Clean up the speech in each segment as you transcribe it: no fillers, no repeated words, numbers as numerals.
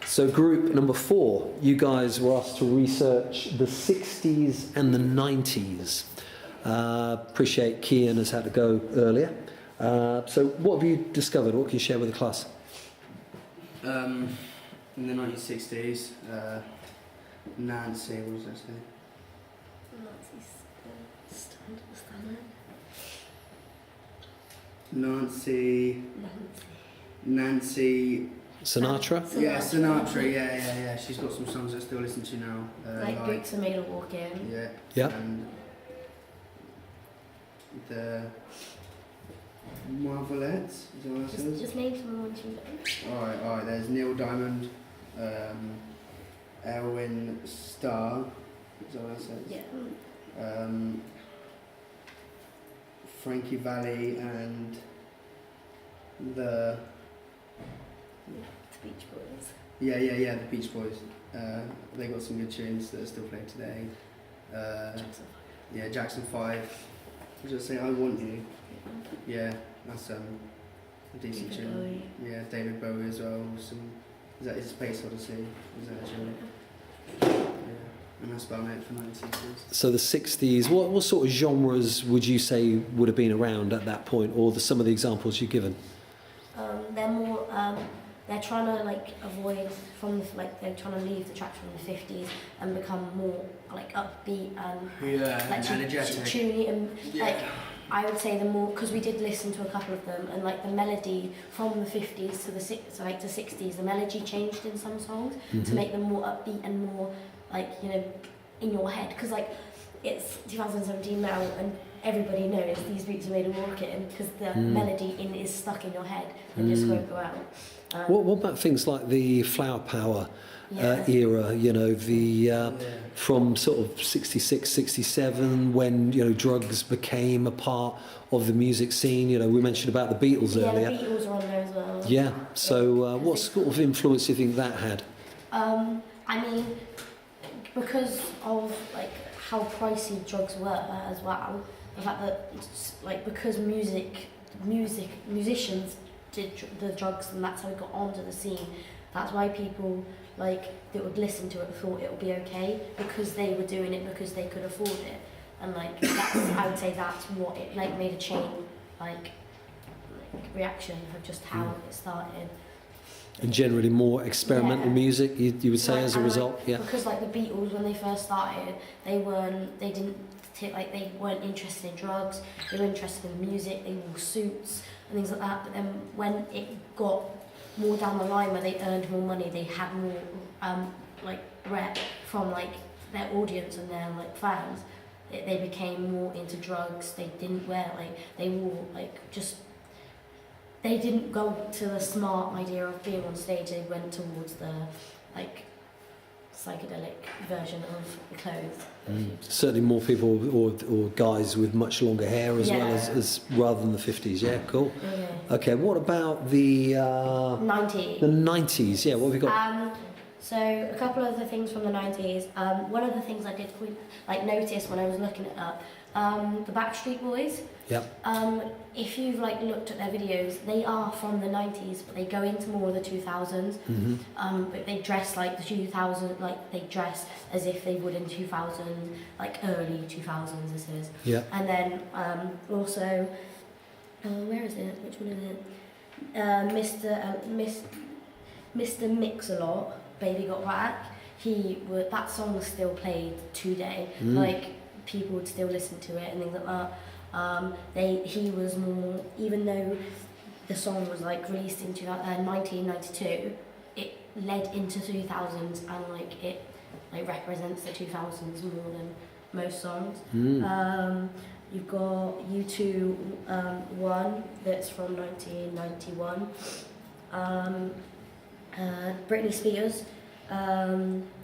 So group number 4, you guys were asked to research the 60s and the 90s. Appreciate Kian has had to go earlier. So what have you discovered? What can you share with the class? In the 1960s, Nancy, what was that saying? Nancy Sinatra? Yeah, Sinatra, yeah. She's got some songs I still listen to now. like Boots Are Made of Walking. Yeah. Yeah. And the Marvelettes, is that what it says? Just name some ones you know. Alright, there's Neil Diamond, Elwin Starr, is that what it says? Yeah. Frankie Valli and the Beach Boys. Yeah, the Beach Boys. They got some good tunes that are still played today. Jackson 5. Just say I Want You. Yeah, that's a decent David tune. Bowie. Yeah, David Bowie as well. Is that his Space Odyssey? Is that a tune? Yeah, and that's about it for 1960s. So the 60s, what sort of genres would you say would have been around at that point, or some of the examples you've given? They're more. They're trying to like avoid from they're trying to leave the tracks from the 50s and become more like upbeat and like energetic, tuny and like I would say the more, because we did listen to a couple of them, and like the melody from the 50s to the 60s, the melody changed in some songs to make them more upbeat and more like, you know, in your head, because like it's 2017 now and everybody knows these Boots Are Made of Walking, because the melody is stuck in your head and just won't go out. What about things like the Flower Power era, you know, from sort of 66, 67, when, you know, drugs became a part of the music scene? You know, we mentioned about the Beatles earlier. Yeah, the Beatles are on there as well. Yeah, so what sort of influence do you think that had? I mean, because of like how pricey drugs were as well, the fact that like because musicians did the drugs and that's how it got onto the scene, that's why people like that would listen to it thought it would be okay, because they were doing it because they could afford it, and like that's, I would say that's what it like made a chain like reaction of just how it started. And generally more experimental music, you would say, like, as a result, Because like the Beatles, when they first started, they weren't interested in drugs. They were interested in music. They wore suits and things like that. But then when it got more down the line, where they earned more money, they had more like rep from like their audience and their like fans. They became more into drugs. They didn't wear they wore they didn't go to the smart idea of being on stage. They went towards the like psychedelic version of the clothes. Certainly more people or guys with much longer hair as well as rather than the 50s. Yeah, cool. Okay, what about the 90s? The 90s, yeah. What have we got? So a couple of the things from the 90s. One of the things I did notice when I was looking it up, the Backstreet Boys. Yep. If you've like looked at their videos, they are from the 90s, but they go into more of the 2000s. But they dress like the 2000s, like they dress as if they would in 2000, like early 2000s. This is. Yeah. And then also, where is it? Which one is it? Mr. Mix-a-Lot, Baby Got Back. That song was still played today. Like people would still listen to it and things like that. He was more, even though the song was like released in 1992, it led into 2000s and like it like represents the 2000s more than most songs. You've got U2 One, that's from 1991. Britney Spears,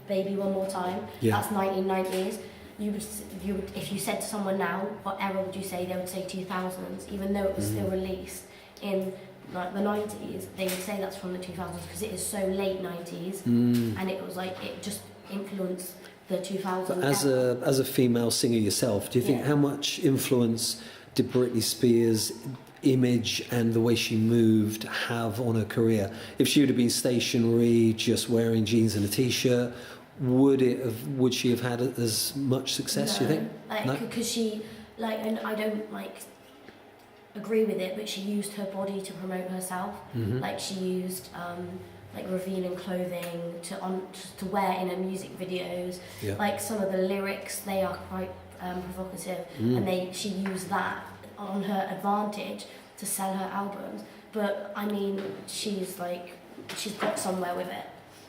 Baby One More Time, that's 1990s. You would, if you said to someone now, what era would you say? They would say 2000s, even though it was still released in like the 90s. They would say that's from the 2000s because it is so late 90s, and it was like it just influenced the 2000s. But as a female singer yourself, do you think how much influence did Britney Spears image and the way she moved have on her career? If she would have been stationary, just wearing jeans and a t-shirt, would she have had as much success? No, You think? like, because she, like, and I don't like agree with it, but she used her body to promote herself. Like she used like revealing clothing to wear in her music videos. Yeah. Like some of the lyrics, they are quite provocative, and she used that on her advantage to sell her albums. But I mean, she's got somewhere with it.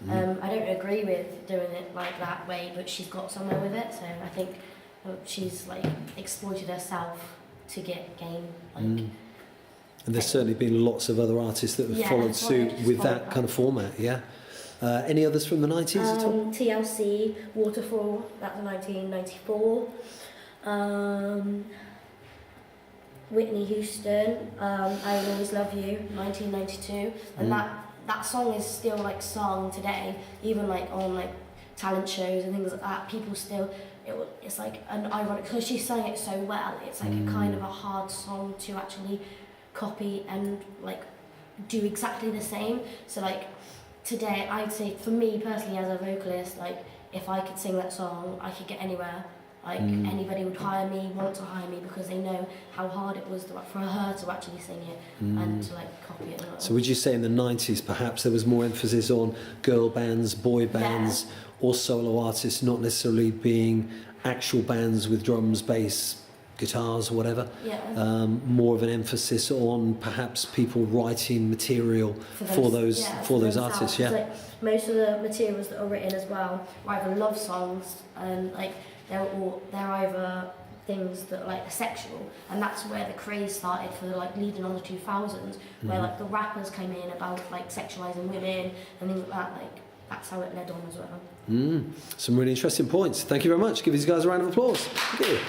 I don't agree with doing it like that way, but she's got somewhere with it. So I think she's like exploited herself to gain like. And there's certainly been lots of other artists that have followed suit with that kind of format. Yeah. Any others from the 90s at all? TLC, Waterfall, that's 1994. Whitney Houston, I Will Always Love You, 1992, and that song is still like sung today, even like on like talent shows and things like that. People still, it's like an ironic, because she sang it so well, it's like a kind of a hard song to actually copy and like do exactly the same. So like today, I'd say for me personally as a vocalist, like if I could sing that song, I could get anywhere. Like anybody would want to hire me because they know how hard it was for her to actually sing it and to like copy it. So would you say in the 90s perhaps there was more emphasis on girl bands, boy bands, or solo artists, not necessarily being actual bands with drums, bass, guitars, or whatever? Yeah. More of an emphasis on perhaps people writing material for those artists. Yeah. Like most of the materials that are written as well are either love songs and like they're either things that are like sexual, and that's where the craze started for like leading on the 2000s, where like the rappers came in about like sexualizing women and things like that. Like that's how it led on as well. Some really interesting points. Thank you very much. Give these guys a round of applause. Thank you.